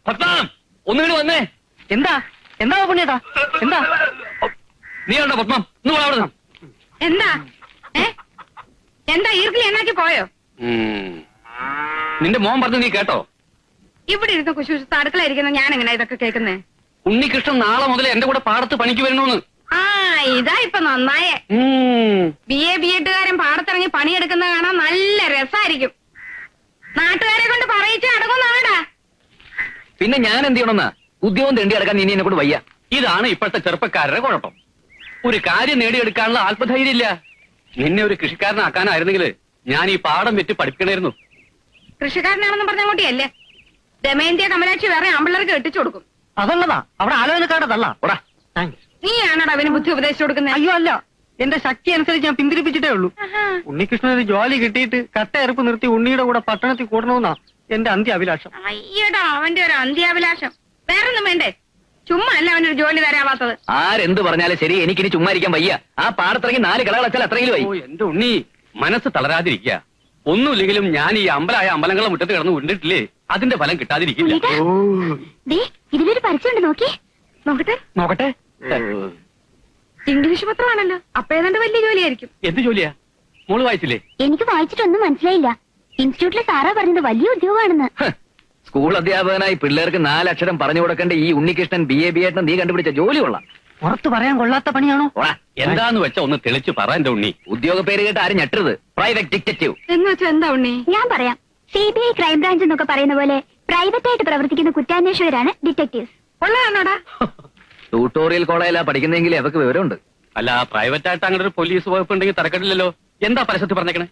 പത്മം ഒന്നുകൂടി വന്നേ. എന്താ എന്താ പുണ്യേട്ടാ? എന്താ നീ ഉണ്ടോ പത്മം? ഒന്ന് പോടാ അവിടുന്ന്. എന്താ എന്താ ഈർക്കിൽ എന്നാക്കി പോയോ? നിന്റെ മോൻ പറഞ്ഞു നീ കേട്ടോ? ഇവിടെ ഇരുന്ന് കുശുശുത്ത് അടുക്കളയിരിക്കുന്ന ഞാൻ എങ്ങനെ ഇതൊക്കെ കേൾക്കുന്നേ? ഉണ്ണികൃഷ്ണൻ നാളെ മുതൽ എന്റെ കൂടെ പാടത്ത് പണിക്ക് വരണമെന്ന്. ആ ഇതാ ഇപ്പൊ നന്നായേ. ബിഎഡുകാരൻ പാടത്തിറങ്ങി പണിയെടുക്കുന്ന കാണാൻ നല്ല രസായിരിക്കും. നാട്ടുകാരെ കൊണ്ട് പറയിച്ച് അടങ്ങുന്നാടാ. പിന്നെ ഞാൻ എന്ത് ചെയ്യണമെന്നാ? ഉദ്യോഗം തെണ്ടി അടക്കാൻ ഇനി എന്നെ കൊണ്ട് വയ്യ. ഇതാണ് ഇപ്പോഴത്തെ ചെറുപ്പക്കാരുടെ കുഴപ്പം. ഒരു കാര്യം നേടിയെടുക്കാനുള്ള ആത്മധൈര്യം ഇല്ല. നിന്നെ ഒരു കൃഷിക്കാരനാക്കാനായിരുന്നെങ്കിൽ ഞാൻ ഈ പാടം വെച്ച് പഠിപ്പിക്കണമായിരുന്നു. കൃഷിക്കാരനാണെന്ന് പറഞ്ഞങ്ങോട്ടിയല്ലേ ദമയന്തിയ കമലാക്ഷി വേറെ ആമ്പിള്ളേർക്ക് കെട്ടിച്ചു കൊടുക്കും. അതല്ലതാ അവിടെ ആലോചനക്കാരതല്ല. നീയാണോടാ അവന് ബുദ്ധി ഉപദേശിച്ചു കൊടുക്കുന്നത്? അയ്യോ അല്ല, എന്റെ ശക്തി അനുസരിച്ച് ഞാൻ പിന്തിരിപ്പിച്ചിട്ടേ ഉള്ളൂ. ഉണ്ണികൃഷ്ണൻ ഒരു ജോലി കിട്ടിയിട്ട് കട്ടയറുപ്പ് നിർത്തി ഉണ്ണിയുടെ കൂടെ പട്ടണത്തിൽ കൂടണമെന്നാ എന്റെ അന്ത്യാഭിലാഷം. അയ്യടാ അവന്റെ ഒരു അന്ത്യാഭിലാഷം. വേറൊന്നും വേണ്ടേ? ചുമ്മാ അല്ല അവനൊരു ജോലി തരാവാത്തത്. ആരെന്ത് പറഞ്ഞാലും ശരി, എനിക്കിനി ചുമ്മാ ഇരിക്കാൻ വയ്യ. ആ പാടത്തിറങ്ങി 4 കളകൾ വെച്ചാൽ അത്രയും വയ്യ. എന്റെ ഉണ്ണി മനസ്സ് തളരാതിരിക്കുക. ഒന്നുമില്ലെങ്കിലും ഞാൻ ഈ അമ്പലങ്ങളുടെ മുറ്റത്ത് കിടന്ന് ഉണ്ടിട്ടില്ലേ, അതിന്റെ ഫലം കിട്ടാതിരിക്കില്ല. ഇതിലൊരു പരസ്യമുണ്ട്, നോക്കട്ടെ. നോക്കട്ടെ. ഇംഗ്ലീഷ് പത്രമാണല്ലോ, അപ്പൊ ഏതാണ്ട് വലിയ ജോലിയായിരിക്കും. എന്ത് ജോലിയാ? മോള് വായിച്ചില്ലേ? എനിക്ക് വായിച്ചിട്ടൊന്നും മനസ്സിലായില്ല. ഇൻസ്റ്റിറ്റ്യൂട്ടിലെ സാറാ പറഞ്ഞത് വലിയ ഉദ്യോഗമാണെന്ന്. സ്കൂൾ അധ്യാപകനായി പിള്ളേർക്ക് 4 അക്ഷരം പറഞ്ഞു കൊടുക്കേണ്ട ഈ ഉണ്ണികൃഷ്ണൻ BA നീ കണ്ടുപിടിച്ച ജോലി കൊള്ളാം. പുറത്ത് പറയാൻ കൊള്ളാത്ത പണിയാണോ? എന്താന്ന് വെച്ചാ ഒന്ന് തെളിച്ചു പറ എന്റെ ഉണ്ണി. ഉദ്യോഗ പേര് കേട്ട് ആരും ഞെട്ടരുത്. പ്രൈവറ്റ് ഡിറ്റക്റ്റീവ് എന്ന് വെച്ചാ എന്താ ഉണ്ണി? ഞാൻ പറയാം. CBI ക്രൈംബ്രാഞ്ച് എന്നൊക്കെ പറയുന്ന പോലെ പ്രൈവറ്റ് ആയിട്ട് പ്രവർത്തിക്കുന്ന കുറ്റാന്വേഷകരാണ് ഡിറ്റക്ടീവ്സ്. ഉള്ളതാണോടാ? ട്യൂട്ടോറിയൽ കോളേജിലാ പഠിക്കുന്നെങ്കിൽ അവർക്ക് വിവരമുണ്ട്. അല്ല, പ്രൈവറ്റ് ആയിട്ട് അങ്ങനെ ഒരു പോലീസ് വകുപ്പ് ഉണ്ടെങ്കിൽ തരക്കെട്ടില്ലല്ലോ. എന്താ പരസ്യത്തിൽ പറഞ്ഞേക്കണേ?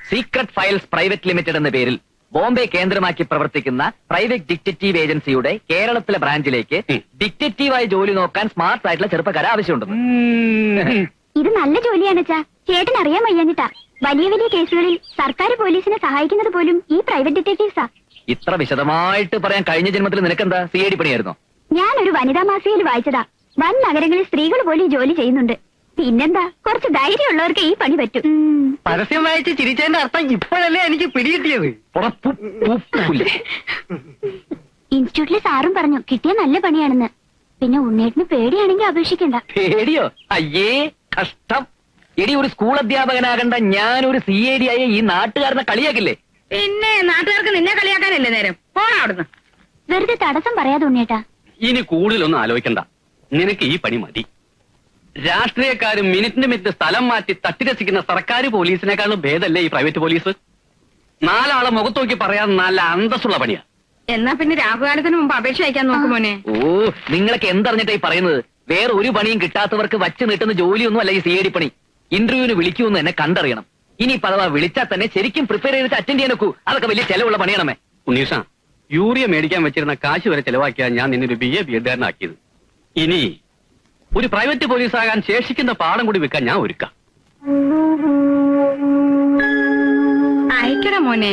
സീക്രട്ട് ഫയൽസ് പ്രൈവറ്റ് ലിമിറ്റഡ് എന്ന പേരിൽ ബോംബെ കേന്ദ്രമാക്കി പ്രവർത്തിക്കുന്ന പ്രൈവറ്റ് ഡിറ്റക്റ്റീവ് ഏജൻസിയുടെ കേരളത്തിലെ ബ്രാഞ്ചിലേക്ക് ഡിറ്റക്റ്റീവായി ജോലി നോക്കാൻ സ്മാർട്ട് ആയിട്ടുള്ള ചെറുപ്പക്കാരെ ആവശ്യമുണ്ടെന്ന്. ഇത് നല്ല ജോലിയാണ് ചാ. ചേട്ടൻ അറിയാൻ വയ്യാഞ്ഞിട്ടാ. വലിയ വലിയ കേസുകളിൽ സർക്കാർ പോലീസിനെ സഹായിക്കുന്നത് പോലും ഈ പ്രൈവറ്റ് ഡിറ്റക്റ്റീവ്സാ. ഇത്ര വിശദമായിട്ട് പറയാൻ കഴിഞ്ഞ ജന്മത്തിൽ നിനക്കെന്താ CID പണിയായിരുന്നോ? ഞാനൊരു വനിതാ മാസികയിൽ വായിച്ചതാ. വൻ നഗരങ്ങളിൽ സ്ത്രീകൾ പോലും ജോലി ചെയ്യുന്നുണ്ട്. പിന്നെന്താ, കുറച്ച് ധൈര്യമുള്ളവർക്ക് ഈ പണി പറ്റും. പരസ്യം വായിച്ച് ചിരിച്ചതിന്റെ അർത്ഥം ഇപ്പോഴല്ലേ എനിക്ക് പിടികിട്ടിയത്. ഇൻസ്റ്റിറ്റ്യൂട്ടിലെ സാറും പറഞ്ഞു കിട്ടിയ നല്ല പണിയാണെന്ന്. പിന്നെ ഉണ്ണേട്ടിന് പേടിയാണെങ്കിൽ അപേക്ഷിക്കണ്ട. പേടിയോ? അയ്യേ കഷ്ടം. എടി, ഒരു സ്കൂൾ അധ്യാപകനാകണ്ട ഞാനൊരു CID ആയ ഈ നാട്ടുകാരനെ കളിയാക്കില്ലേ? പിന്നെ നാട്ടുകാർക്ക് നിന്നെ കളിയാക്കാനല്ലേ നേരം? പോണ അവിടുന്ന്. വെറുതെ തടസ്സം പറയാതെ ഉണ്ണേട്ടാ. ഇനി കൂടുതലൊന്നും ആലോചിക്കണ്ട. നിനക്ക് ഈ പണി മതി. രാഷ്ട്രീയക്കാരും മിനിറ്റ് സ്ഥലം മാറ്റി തട്ടിരസിക്കുന്ന സർക്കാർ പോലീസിനേക്കാളും ഭേദമല്ലേ ഈ പ്രൈവറ്റ് പോലീസ്? 4 ആളെ മുഖത്ത് നോക്കി പറയാൻ നല്ല അന്തസ്സുള്ള പണിയാ. എന്നാ പിന്നെ രാഹുകാലത്തിന് മുമ്പ് അപേക്ഷ അയക്കാൻ നോക്കുമോനെ. ഓ, നിങ്ങളൊക്കെ എന്തറിഞ്ഞിട്ടായി പറയുന്നത്? വേറെ ഒരു പണിയും കിട്ടാത്തവർക്ക് വച്ച് നീട്ടുന്ന ജോലിയൊന്നും അല്ല ഈ CID പണി. ഇന്റർവ്യൂവിന് വിളിക്കുമെന്ന് എന്നെ കണ്ടറിയണം. ഇനി പലവാ വിളിച്ചാൽ തന്നെ ശരിക്കും പ്രിപ്പയർ ചെയ്തിട്ട് അറ്റൻഡ് ചെയ്യാൻ നോക്കൂ. അതൊക്കെ വലിയ ചെലവുള്ള പണിയാണമേ. ഉണ്ണീഷ, യൂറിയ മേടിക്കാൻ വെച്ചിരുന്ന കാശ് വരെ ചെലവാക്കിയാ ഞാൻ നിന്നൊരു BA ഇനി ഒരു പ്രൈവറ്റ് പോലീസ് ആകാൻ ശേഷിക്കുന്ന പാഠം കൂടി വെക്കാൻ ഞാൻ ഒരുക്കാം. അയക്കണ മോനെ.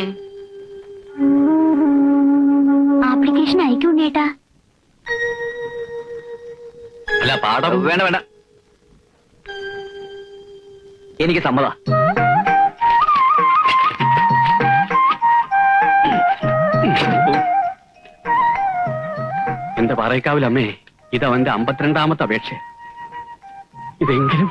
ആപ്ലിക്കേഷൻ അയക്കുണ്ണേട്ടാ. അല്ല, പാഠം വേണ്ട. എനിക്ക് സമ്മത. എന്റെ പാറയ്ക്കാവിലമ്മേ, ഇതവന്റെ 52ാമത്തെ അപേക്ഷ. ഇതെങ്കിലും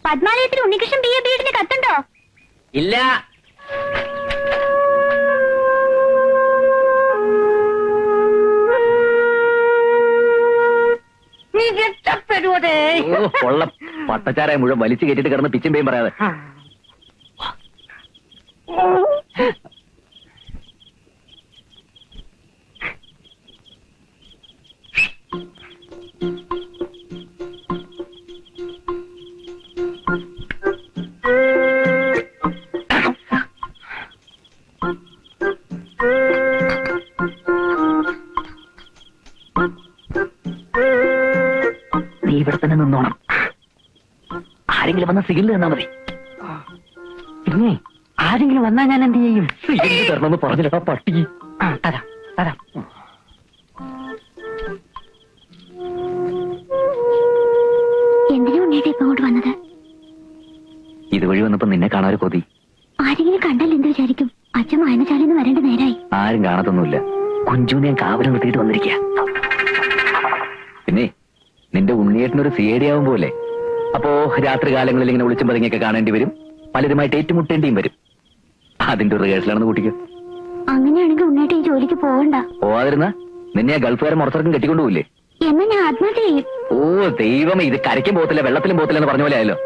പത്മാലയത്തിൽ ഉണ്ണികൃഷ്ണൻ BA കത്തുണ്ടോ? ഇല്ല. കൊള്ള പട്ടച്ചാരായ മുഴുവൻ വലിച്ചു കയറ്റിട്ട് കിടന്ന് പിച്ചും പേയും പറയാതെ. നീ ഇവിടെ തന്നെ നിന്നോണം. ആരെങ്കിലും വന്ന സിഗ്നൽ തന്നാ മതി. പിന്നെ ആരെങ്കിലും വന്നാ ഞാൻ എന്ത് ചെയ്യും? എന്ത് തരണമെന്ന് പറഞ്ഞിട്ടാ പട്ടി. ആ തരാം തരാം. എന്തിനാ ഉണ്ണേട്ടാ ഇപ്പൊ അങ്ങോട്ട് വന്നത്? ഇതുവഴി വന്നപ്പോ നിന്നെ കാണാൻ കൊതി. ആരെങ്കിലും കണ്ടാൽ എന്ത് വിചാരിക്കും? അച്ഛൻ വായനശാലയിൽ നിന്ന് വരേണ്ട നേരായി. ആരും കാണത്തൊന്നുമില്ല. കുഞ്ചുനെ ഞാൻ കാവലം നിർത്തിയിട്ട് വന്നിരിക്കുക. പിന്നെ നിന്റെ ഉണ്ണിയേട്ടനൊരു സിഐഡി ആവും പോലെ. അപ്പോ രാത്രി കാലങ്ങളിൽ ഇങ്ങനെ വിളിച്ചും പതുങ്ങിയൊക്കെ കാണേണ്ടി വരും. പലരുമായിട്ട് ഏറ്റുമുട്ടേണ്ടിയും വരും. അതിന്റെ ഒരു റിഹേഴ്സലാണെന്ന് കൂട്ടിക്കോ. അങ്ങനെയാണെങ്കിൽ ഉണ്ണേട്ട ഈ ജോലിക്ക് പോകണ്ട. പോവാതിരുന്ന നിന്നെ ഗൾഫുകാരെ മുറത്തിറക്കം കെട്ടിക്കൊണ്ടുപോയില്ലേ? എന്നാ ഞാൻ ആത്മഹത്യ ചെയ്യും. ഓ ദൈവമേ, ഇത് കരയ്ക്കും പോകത്തില്ല വെള്ളത്തിലും പോകത്തില്ല എന്ന് പറഞ്ഞ പോലെ ആയല്ലോ.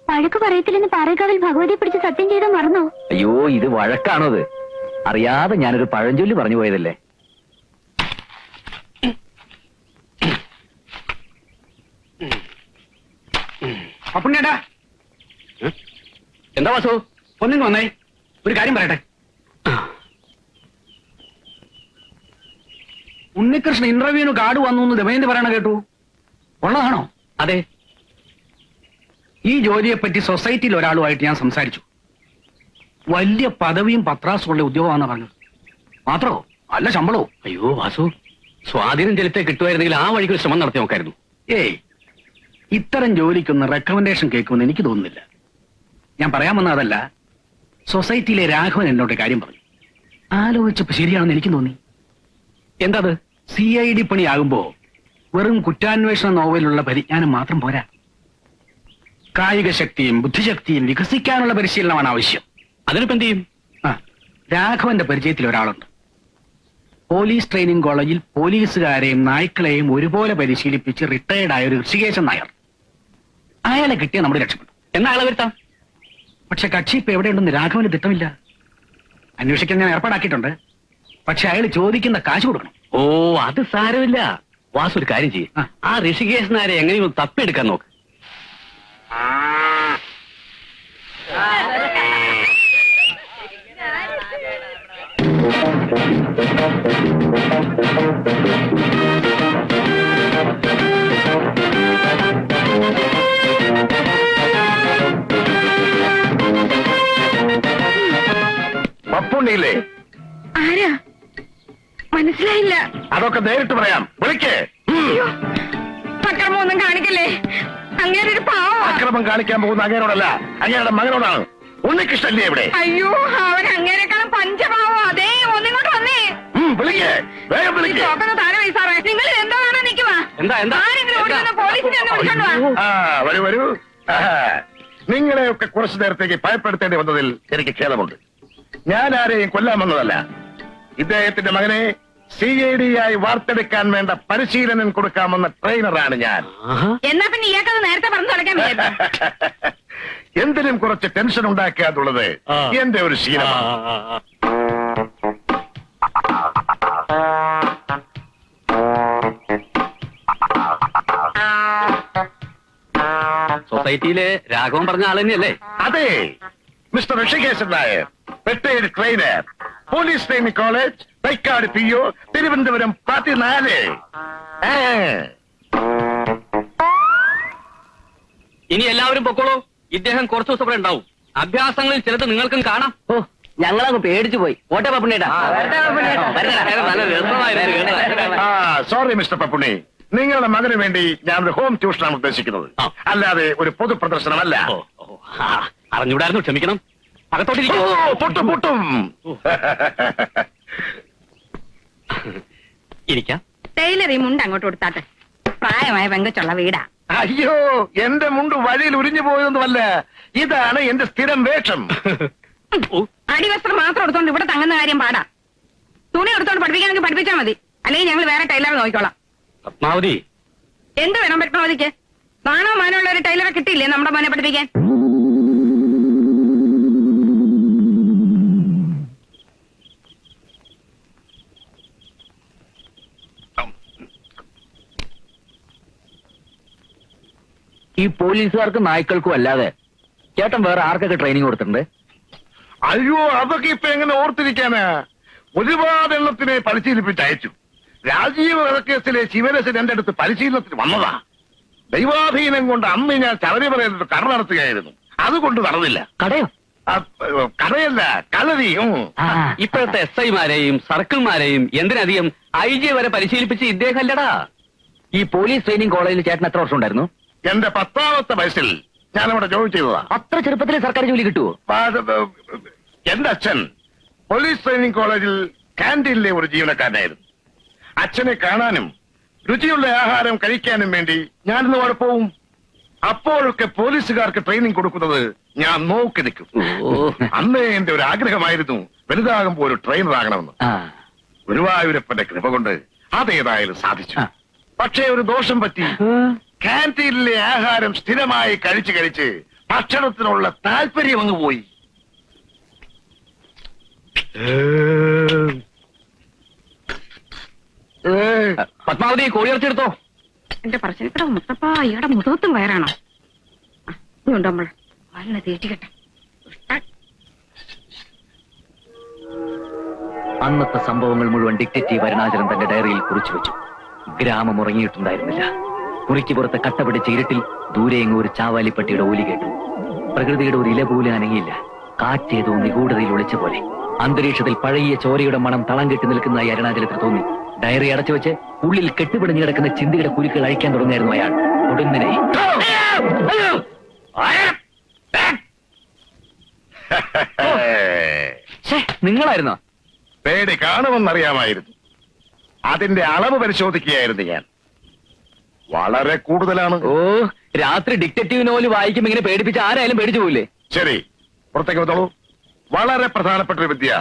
വഴക്ക് പറയത്തില്ലെന്ന് പാറേക്കാവിൽ ഭഗവതിയെ പിടിച്ച് സത്യം ചെയ്താൽ മറന്നോ? അയ്യോ, ഇത് വഴക്കാണോ? അത് അറിയാതെ ഞാനൊരു പഴഞ്ചൊല്ലി പറഞ്ഞു പോയതല്ലേ. അപ്പുണ്ണേട്ടാ, എന്താ വാസു? ഒന്നിങ്ങ് വന്നേ, ഒരു കാര്യം പറയട്ടെ. ഉണ്ണികൃഷ്ണൻ ഇന്റർവ്യൂവിന് കാർഡ് വന്നു എന്ന് ദമയന്തി പറയണ കേട്ടു. ഉള്ളതാണോ? അതെ. ഈ ജോലിയെപ്പറ്റി സൊസൈറ്റിയിൽ ഒരാളുമായിട്ട് ഞാൻ സംസാരിച്ചു. വലിയ പദവിയും പത്രാസുള്ള ഉദ്യോഗമാണെന്ന് പറഞ്ഞത്. മാത്രമോ നല്ല ശമ്പളവും. അയ്യോ വാസു, സ്വാധീനം ചെലുത്തേ കിട്ടുമായിരുന്നെങ്കിൽ ആ വഴിക്ക് ഒരു ശ്രമം നടത്തി നോക്കായിരുന്നു. ഏയ്, ഇത്തരം ജോലിക്കൊന്ന് റെക്കമെൻഡേഷൻ കേൾക്കുമെന്ന് എനിക്ക് തോന്നുന്നില്ല. ഞാൻ പറയാൻ വന്ന അതല്ല. സൊസൈറ്റിയിലെ രാഘവൻ എന്നോട് കാര്യം പറഞ്ഞു. ആലോചിച്ചപ്പോ ശരിയാണെന്ന് എനിക്ക് തോന്നി. എന്താ അത്? CID പണിയാകുമ്പോ വെറും കുറ്റാന്വേഷണ നോവലുള്ള പരിജ്ഞാനം മാത്രം പോരാ. കായിക ശക്തിയും ബുദ്ധിശക്തിയും വികസിക്കാനുള്ള പരിശീലനമാണ് ആവശ്യം. അതിനിപ്പോ എന്ത് ചെയ്യും? രാഘവന്റെ പരിചയത്തിൽ ഒരാളുണ്ട്. പോലീസ് ട്രെയിനിങ് കോളേജിൽ പോലീസുകാരെയും നായ്ക്കളെയും ഒരുപോലെ പരിശീലിപ്പിച്ച് റിട്ടയർഡ് ആയ ഒരു ഋഷികേശൻ നായർ. അയാളെ കിട്ടിയ നമ്മൾ രക്ഷപ്പെട്ടു. എന്നാ അയാളെ വരുത്താം. പക്ഷെ കക്ഷി ഇപ്പൊ എവിടെയുണ്ടെന്ന് രാഘവന് തിട്ടമില്ല. അന്വേഷിക്കാൻ ഞാൻ ഏർപ്പാടാക്കിയിട്ടുണ്ട്. പക്ഷെ അയാൾ ചോദിക്കുന്ന കാശ് കൊടുക്കണം. ഓ, അത് സാരമില്ല. വാസു ഒരു കാര്യം ചെയ്യും. ആ ഋഷികേശനാരെ എങ്ങനെയും തപ്പിയെടുക്കാൻ നോക്ക്. പപ്പുണ്ണിയില്ലേ? ആരാ? മനസ്സിലായില്ല. അതൊക്കെ നേരിട്ട് പറയാം. വിളിക്കേ. അക്രമൊന്നും കാണിക്കല്ലേ. അങ്ങേരൊരു പാവം. അക്രമം കാണിക്കാൻ പോകുന്ന അങ്ങേരോടല്ല, അങ്ങേരുടെ മകനോടാണ്. ഉണ്ണികൃഷ്ണല്ലേ ഇവിടെ? അയ്യോ, അവൻ അങ്ങേരെക്കാളും പഞ്ചപാവോ. അതേ, ഒന്നിങ്ങോട്ട് വന്നേ. വിളിക്കേ, വേഗം വിളിക്കേ. താഴെ വയസ്സാറേ, നിങ്ങൾ എന്തോ കാണാൻ നിൽക്കുവാ? ആരെങ്കിലും ഓടി വന്ന് പോലീസിനെ ഒന്ന് വിളിച്ചോണ്ട് വാ. വരൂ വരൂ. നിങ്ങളെയൊക്കെ കുറച്ചു നേരത്തേക്ക് ഭയപ്പെടുത്തേണ്ടി വന്നതിൽ എനിക്ക് ഖേദമുണ്ട്. ഞാൻ ആരെയും കൊല്ലാൻ വന്നതല്ല. ഇദ്ദേഹത്തിന്റെ മകനെ CID ആയി വാർത്തെടുക്കാൻ വേണ്ട പരിശീലനം കൊടുക്കാമെന്ന ട്രെയിനറാണ് ഞാൻ. എന്നാ പിന്നെ ഇയാൾക്കത് നേരത്തെ പറഞ്ഞു തുടക്കാൻ വിചാരിച്ചു. എന്തിനും കുറച്ച് ടെൻഷൻ ഉണ്ടാക്കുക എന്നുള്ളത് എന്റെ ഒരു ശീലമാണ്. സൊസൈറ്റിയിലെ രാഘവൻ പറഞ്ഞ ആൾ തന്നെയല്ലേ? അതെ, mister Rishikesan Nair, retired trainer, police training college, Thycaud PO, Thiruvananthapuram 14. ഇനി എല്ലാവരും പൊക്കോളൂ. ഇദ്ദേഹം കുറച്ചു ദിവസം ഇവിടെ ഉണ്ടാവും. അഭ്യാസങ്ങളിൽ ചിലത് നിങ്ങൾക്കും കാണാം. ഓ, ഞങ്ങളങ്ങ് പേടിച്ചു പോയി. ഓട്ടെ പപ്പുണ്ണേട്ടാ. സോറി മിസ്റ്റർ പപ്പുണ്ണി, നിങ്ങളുടെ മകന് വേണ്ടി ഞാനൊരു ഹോം ട്യൂഷനാണ് ഉദ്ദേശിക്കുന്നത്, അല്ലാതെ ഒരു പൊതു പ്രദർശനമല്ല. അറിഞ്ഞൂടായിരുന്നു, ക്ഷമിക്കണം. അകത്തോട്ടിരിക്കും. പൊട്ടും പൊട്ടും. ഇരിക്കാം. ടൈലർ ഈ മുണ്ട് അങ്ങോട്ട് കൊടുത്താട്ടെ. പ്രായമായ പെങ്കച്ചുള്ള വീടാ. അയ്യോ, എന്റെ മുണ്ട് വഴിയിൽ ഉരിഞ്ഞു പോയതൊന്നുമല്ല. ഇതാണ് എന്റെ സ്ഥിരം വേഷം. അടിവസ്ത്രം മാത്രം എടുത്തോണ്ട് ഇവിടെ തങ്ങുന്ന കാര്യം പാടാ. തുണി എടുത്തോണ്ട് പഠിപ്പിക്കാനെങ്കിൽ പഠിപ്പിച്ചാൽ മതി. അല്ലെങ്കിൽ ഞങ്ങൾ വേറെ ടൈലറെ നോക്കിക്കോളാം. പത്മാവതി, എന്ത് വേണം പത്മാവതിക്ക്? നാണോ മാനമുള്ള ഒരു ടൈലറെ കിട്ടിയില്ലേ നമ്മുടെ മോനെ പഠിപ്പിക്കാൻ? ഈ പോലീസുകാർക്കും നായ്ക്കൾക്കും അല്ലാതെ ചേട്ടൻ വേറെ ആർക്കൊക്കെ ട്രെയിനിങ് കൊടുത്തിട്ടുണ്ട്? അയ്യോ, അതൊക്കെ ഇപ്പൊ എങ്ങനെ ഓർത്തിരിക്കാനാ? ഒരുപാട് എണ്ണത്തിനെ പരിശീലിപ്പിച്ച് അയച്ചു. രാജീവ് വധക്കേസിലെ ശിവരസൻ എന്റെ അടുത്ത് പരിശീലനത്തിന് വന്നതാ. ദൈവാധീനം കൊണ്ട് അന്ന് ഞാൻ ചവരി പറയുന്നത് കട നടത്തുകയായിരുന്നു. അതുകൊണ്ട് നടന്നില്ല. കടയോ? കഥയല്ല, കളരിയും. ഇപ്പോഴത്തെ SI-മാരെയും സർക്കിൾമാരെയും എന്തിനധികം IG വരെ പരിശീലിപ്പിച്ച് ഇദ്ദേഹം അല്ലടാ. ഈ പോലീസ് ട്രെയിനിങ് കോളേജിൽ ചേട്ടൻ എത്ര വർഷം ഉണ്ടായിരുന്നു? എന്റെ 10ാമത്തെ വയസ്സിൽ ഞാനവിടെ ജോലി ചെയ്തതാ. അത്ര ചെറുപ്പത്തിൽ സർക്കാർ ജോലി കിട്ടുമോ? എന്റെ അച്ഛൻ പോലീസ് ട്രെയിനിങ് കോളേജിൽ കാന്റീനിലെ ഒരു ജീവനക്കാരനായിരുന്നു. അച്ഛനെ കാണാനും രുചിയുള്ള ആഹാരം കഴിക്കാനും വേണ്ടി ഞാനിന്ന് അവിടെ പോവും. അപ്പോഴൊക്കെ പോലീസുകാർക്ക് ട്രെയിനിങ് കൊടുക്കുന്നത് ഞാൻ നോക്കി നിൽക്കും. അന്ന് എന്റെ ഒരു ആഗ്രഹമായിരുന്നു വലുതാകുമ്പോൾ ഒരു ട്രെയിനർ ആകണമെന്ന്. ഗുരുവായൂരപ്പന്റെ കൃപ കൊണ്ട് അതേതായാലും സാധിച്ചു. പക്ഷേ ഒരു ദോഷം പറ്റി. കാന്റീനിലെ ആഹാരം സ്ഥിരമായി കഴിച്ച് കഴിച്ച് ഭക്ഷണത്തിനുള്ള താല്പര്യം അങ്ങ് പോയി. പത്മാവതി കോഴിയിറച്ചെടുത്തോ. എന്റെ പറശ്ശിനിക്കട മുത്തപ്പ ഇയാടെ മുഖത്തും വയറാണോ? ഇതുണ്ട് നമ്മൾ വല്ല തേറ്റിക്കട്ടെ. അന്നത്തെ സംഭവങ്ങൾ മുഴുവൻ ഡിക്റ്റേറ്റീവ് അരുണാചലൻ തന്റെ ഡയറിയിൽ കുറിച്ചു വെച്ചു. ഗ്രാമം ഉറങ്ങിയിട്ടുണ്ടായിരുന്നില്ല. മുറിക്ക് പുറത്തെ കട്ട പിടിച്ച ഇരുട്ടിൽ ദൂരെയെങ്ങും ഒരു ചാവാലിപ്പട്ടിയുടെ ഓലി കേട്ടു. പ്രകൃതിയുടെ ഒരു ഇല പോലും അനങ്ങിയില്ല. കാറ്റേതോ നിഗൂഢതയിൽ ഒളിച്ച പോലെ. അന്തരീക്ഷത്തിൽ പഴകിയ ചോരയുടെ മണം തളം കെട്ടി നിൽക്കുന്നതായി അരുണാചലത്തിൽ തോന്നി. ഡയറി അടച്ചു വെച്ച് ഉള്ളിൽ കെട്ടുപിടിഞ്ഞു കിടക്കുന്ന ചിന്തയുടെ കുരുക്കൾ അഴിക്കാൻ തുടങ്ങിയായിരുന്നു അയാൾ. ഒടുങ്ങിനെ നിങ്ങളായിരുന്നോ? പേടി കാണുമെന്നറിയാമായിരുന്നു. അതിന്റെ അളവ് പരിശോധിക്കുകയായിരുന്നു ഞാൻ. വളരെ കൂടുതലാണ്. ഓ, രാത്രി ഡിക്റ്റേറ്റീവ് നോവൽ വായിക്കുമ്പോ ഇങ്ങനെ പേടിപ്പിച്ച് ആരായാലും പേടിച്ചു പോയില്ലേ? ശരി, പുറത്തേക്ക് വന്നോളൂ. വളരെ പ്രധാനപ്പെട്ട ഒരു വിദ്യ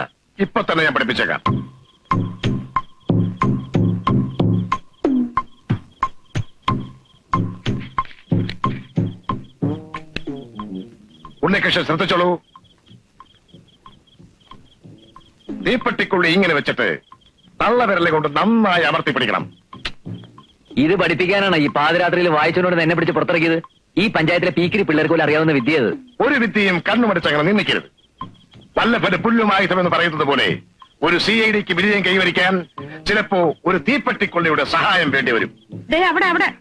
ഇപ്പൊ തന്നെ ഞാൻ പഠിപ്പിച്ചേക്കാം. ഉണ്ണികൃഷ്ണൻ ശ്രദ്ധിച്ചോളൂ. തീപ്പെട്ടിക്കുള്ളി ഇങ്ങനെ വെച്ചിട്ട് തള്ളവിരലെ കൊണ്ട് നന്നായി അമർത്തി പിടിക്കണം. ഇത് പഠിപ്പിക്കാനാണ് ഈ പാതിരാത്രിയിൽ വായിച്ചോണ്ട് എന്നെ പിടിച്ച് പുറത്തിറക്കിയത്. ഈ പഞ്ചായത്തിലെ പീക്കിരി പിള്ളേർക്ക് പോലും അറിയാവുന്ന വിദ്യ അത്. ഒരു വിദ്യയും കണ്ണുമടിച്ചങ്ങനെ നിന്നിക്കരുത്. വല്ലഭന് പുല്ലുമായുധമെന്ന് പറയുന്നത് പോലെ ഒരു CIDക്ക് വിജയം കൈവരിക്കാൻ ചിലപ്പോ ഒരു തീപ്പെട്ടിക്കൊള്ളിയുടെ സഹായം വേണ്ടി വരും.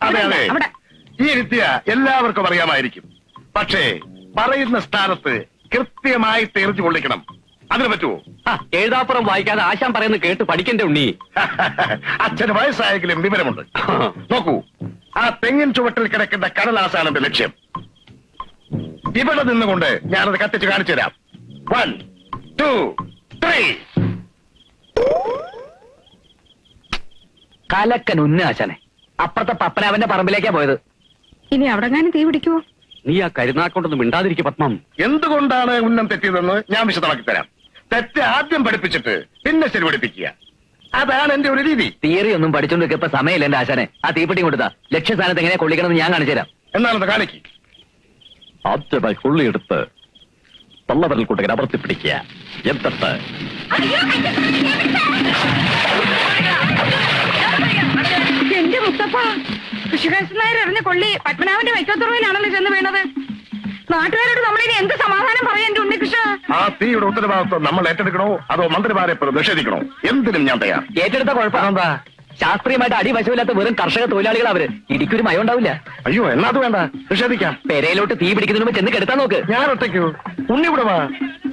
അതെ അതെ, ഈ വിദ്യ എല്ലാവർക്കും അറിയാമായിരിക്കും. പക്ഷേ പറയുന്ന സ്ഥാനത്ത് കൃത്യമായി തെറിച്ചു കൊള്ളിക്കണം. അതിന് പറ്റുമോ? എഴുതാപ്പുറം വായിക്കാതെ ആശാൻ പറയുന്നത് കേട്ട് പഠിക്കണ്ടേ ഉണ്ണി? അച്ഛന് വയസ്സായെങ്കിലും വിവരമുണ്ട്. നോക്കൂ, ആ തെങ്ങിൻ ചുവട്ടിൽ കിടക്കുന്ന കടലാസാണ് എന്റെ ലക്ഷ്യം. ഇവിടെ നിന്നുകൊണ്ട് ഞാനത് കത്തിച്ച് കാണിച്ചു തരാം. 1, 2, 3. കലക്കൻ ഉന്നാശാനെ. അപ്പുറത്തെ പപ്പനാവന്റെ പറമ്പിലേക്കാ പോയത്. ഇനി അവിടെ തീ പിടിക്കുവോ? നീ ആ കരുനാക്കൊണ്ടൊന്നും മിണ്ടാതിരിക്കും പത്മം. എന്തുകൊണ്ടാണ് ഉന്നം തെറ്റിയതെന്ന് ഞാൻ വിശദമാക്കി തരാം. തെറ്റ് ആദ്യം പഠിപ്പിച്ചിട്ട് പിന്നെ ശരി പഠിപ്പിക്കുക. അതാണ് എന്റെ ഒരു രീതി. തിയറി ഒന്നും പഠിച്ചോണ്ട് ഇപ്പൊ സമയമില്ല എന്റെ ആശാനെ. ആ തീപ്പെട്ടി കൊടുത്താ ലക്ഷ്യസ്ഥാനത്ത് എങ്ങനെ കൊള്ളിക്കണമെന്ന് ഞാൻ കാണിച്ചു തരാം. എന്നാണത് കാണിക്ക്. ആദ്യമായി കൊള്ളിയെടുത്ത് തള്ളവരൽ കൂട്ടകൻ അമർത്തി പിടിക്കുക. എന്നിട്ട് എന്റെ മുത്തപ്പ, കൃഷികാശൻ നായർ എറിഞ്ഞ കൊള്ളി പത്മനാഭന്റെ വൈക്കത്തുറവിലാണല്ലോ ചെന്ന് വീണത്. നാട്ടുകാരോട് നമ്മളിനി എന്ത് സമാധാനം പറയാൻ എന്റെ ഉണ്ണികൃഷ്ണ? ആ തീയുടെ ഉത്തരവാദിത്വം നമ്മൾ ഏറ്റെടുക്കണോ അതോ മന്ത്രിമാരെ നിഷേധിക്കണോ? എന്തിനും ഞാൻ തയ്യാർ. ഏറ്റെടുത്ത കുഴപ്പമെന്താ? ശാസ്ത്രീയമായിട്ട് അടിവശമില്ലാത്ത വെറും കർഷക തൊഴിലാളികൾ അവര്. ഇടിക്കൊരു മയം ഉണ്ടാവില്ല. അയ്യോ, എന്നാ അത് വേണ്ട, നിഷേധിക്കാം. പെരയിലോട്ട് തീ പിടിക്കുന്നതിന് മുമ്പ് ചെന്ന് കെടുത്താൻ നോക്ക്. ഞാൻ ഒറ്റയ്ക്കോ? ഉണ്ണി ഇവിടെ വാ.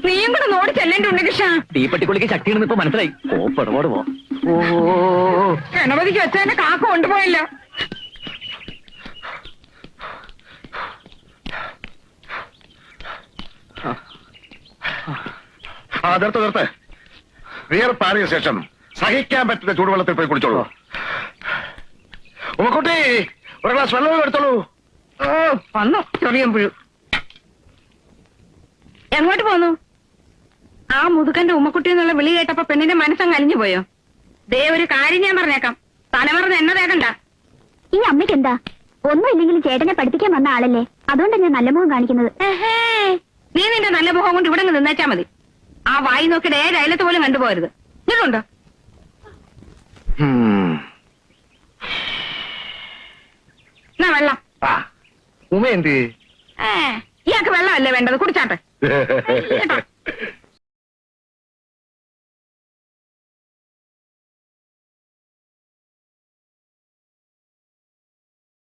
നീയും കൂടെ നോടി ചെല്ലേണ്ട ഉണ്ണികൃഷ്ണ. തീപ്പെട്ടിക്കുള്ളിക്ക് ശക്തിയുണ്ടെന്ന് ഇപ്പൊ മനസ്സിലായി. കോപ്പടപാട് പോ. ഗണപതിക്ക് വെച്ചതിന്റെ കാക്ക കൊണ്ടുപോയല്ലോ. നിർത്ത്. വിയർപ്പാറിയ ശേഷം സഹിക്കാൻ പറ്റുന്ന ചൂടുവെള്ളത്തിൽ പോയി കുടിച്ചോളൂ. ഉമ്മക്കുട്ടി, ഒരു ഗ്ലാസ് വെള്ളം എടുത്തോളൂ. വന്നു ചെറിയ പുഴു. എങ്ങോട്ട് പോന്നു? ആ മുതുകന്റെ ഉമ്മക്കുട്ടി എന്നുള്ള വിളി കേട്ടപ്പോ പെണ്ണിന്റെ മനസ്സങ്ങ് അലിഞ്ഞു പോയോ? ദേ ഒരു കാര്യം ഞാൻ പറഞ്ഞേക്കാം, തലമറന്ന് എന്നെ തേക്കണ്ട. ഈ അമ്മയ്ക്ക് എന്താ? ഒന്നുമില്ലെങ്കിലും ചേട്ടനെ പഠിപ്പിക്കാൻ വന്ന ആളല്ലേ, അതുകൊണ്ടാണ് ഞാൻ നല്ല മുഖം കാണിക്കുന്നത്. നീ നിന്റെ നല്ല മുഖം കൊണ്ട് ഇവിടെ നിന്നേച്ചാ മതി. ആ വായി നോക്കിയിട്ട് ഏത് അയലത്ത് പോലും കണ്ടുപോകരുത്. ഇതുണ്ടോ? എന്നാ വെള്ളം. ഉമ എന്ത്? ഇയാൾക്ക് വെള്ളമല്ലേ വേണ്ടത്, കുടിച്ചാട്ടെ.